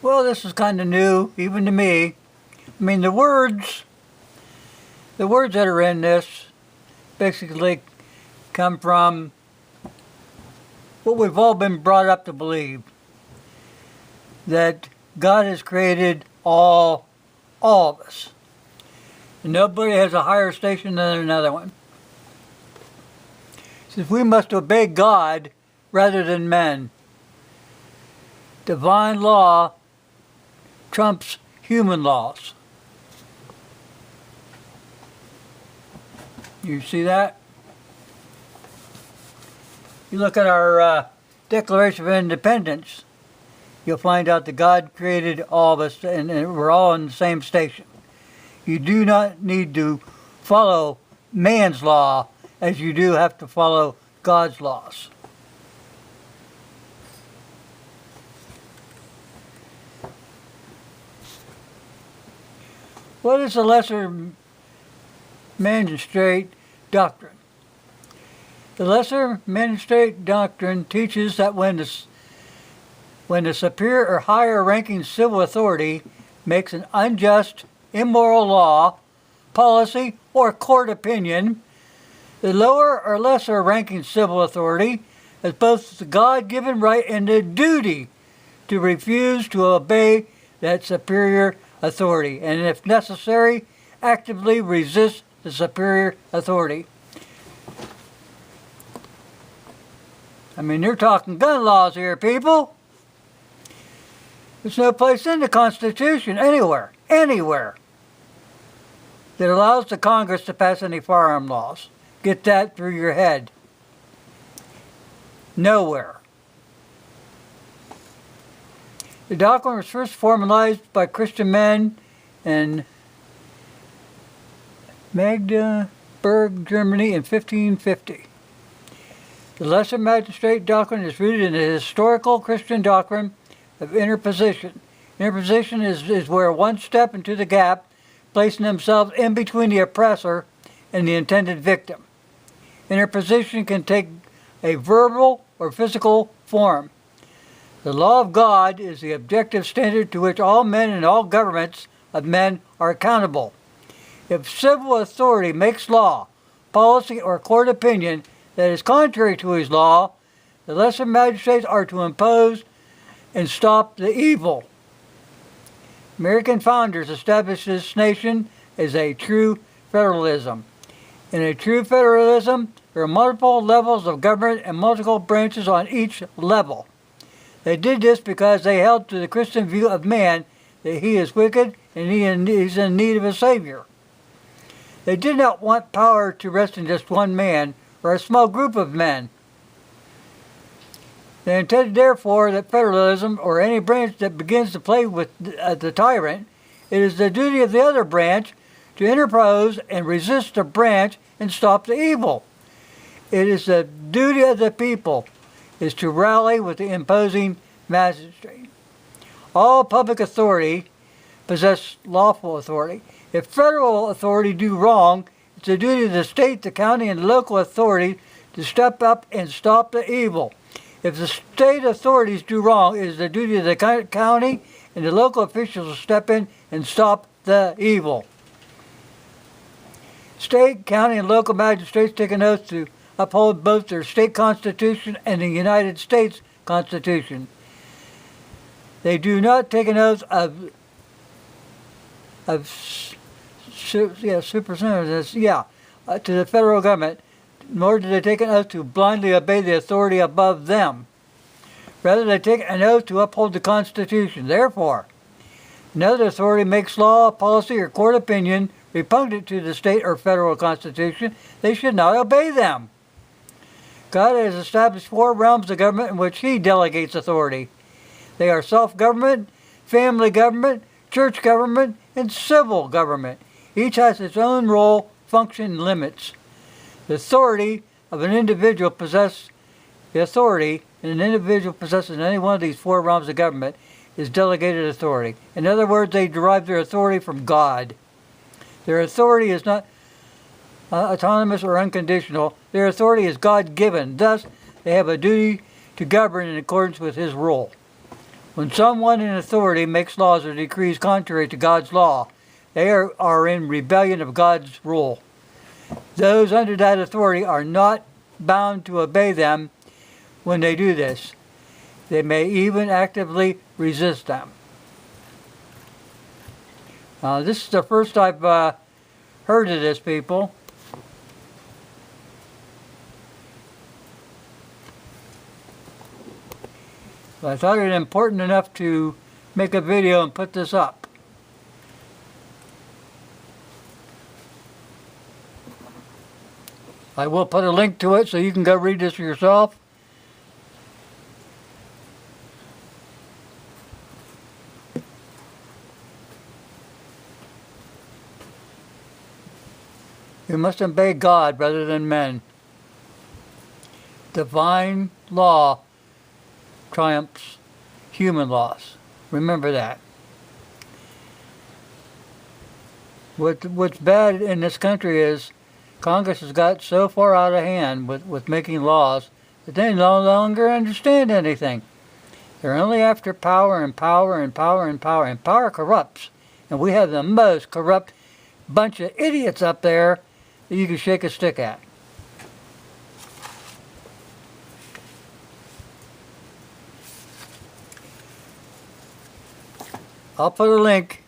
Well, this is kind of new, even to me. I mean, the words that are in this basically come from what we've all been brought up to believe, that God has created all of us. And nobody has a higher station than another one. It says we must obey God rather than men. Divine law trumps human laws. You see that? You look at our Declaration of Independence, you'll find out that God created all of us and we're all in the same station. You do not need to follow man's law as you do have to follow God's laws. What is the lesser magistrate doctrine? The lesser magistrate doctrine teaches that when the superior or higher ranking civil authority makes an unjust, immoral law, policy, or court opinion, the lower or lesser ranking civil authority has both the God-given right and the duty to refuse to obey that superior authority, and if necessary, actively resist the superior authority. I mean, you're talking gun laws here, people. There's no place in the Constitution anywhere that allows the Congress to pass any firearm laws. Get that through your head. Nowhere. The doctrine was first formalized by Christian men in Magdeburg, Germany in 1550. The lesser magistrate doctrine is rooted in the historical Christian doctrine of interposition. Interposition is where one step into the gap, placing themselves in between the oppressor and the intended victim. Interposition can take a verbal or physical form. The law of God is the objective standard to which all men and all governments of men are accountable. If civil authority makes law, policy, or court opinion that is contrary to his law, the lesser magistrates are to impose and stop the evil. American founders established this nation as a true federalism. In a true federalism, there are multiple levels of government and multiple branches on each level. They did this because they held to the Christian view of man that he is wicked and he is in need of a savior. They did not want power to rest in just one man or a small group of men. They intended, therefore, that federalism, or any branch that begins to play with the tyrant, it is the duty of the other branch to interpose and resist the branch and stop the evil. It is the duty of the people is to rally with the imposing magistrate. All public authority possess lawful authority. If federal authority do wrong, it's the duty of the state, the county, and the local authority to step up and stop the evil. If the state authorities do wrong, it is the duty of the county and the local officials to step in and stop the evil. State, county, and local magistrates take an oath to uphold both their state constitution and the United States Constitution. They do not take an oath of supersonics, to the federal government, nor do they take an oath to blindly obey the authority above them. Rather, they take an oath to uphold the Constitution. Therefore, another authority makes law, policy, or court opinion repugnant to the state or federal Constitution, they should not obey them. God has established 4 realms of government in which He delegates authority. They are self-government, family government, church government, and civil government. Each has its own role, function, and limits. The authority of an individual possesses in any one of these 4 realms of government is delegated authority. In other words, they derive their authority from God. Their authority is not autonomous or unconditional. Their authority is God-given. Thus, they have a duty to govern in accordance with His rule. When someone in authority makes laws or decrees contrary to God's law, they are in rebellion of God's rule. Those under that authority are not bound to obey them when they do this. They may even actively resist them. This is the first I've heard of this, people. But I thought it important enough to make a video and put this up. I will put a link to it so you can go read this yourself. You must obey God rather than men. Divine law triumphs human laws. Remember that. What's bad in this country is Congress has got so far out of hand with making laws that they no longer understand anything. They're only after power and power and power and power. And power corrupts. And we have the most corrupt bunch of idiots up there that you can shake a stick at. I'll put a link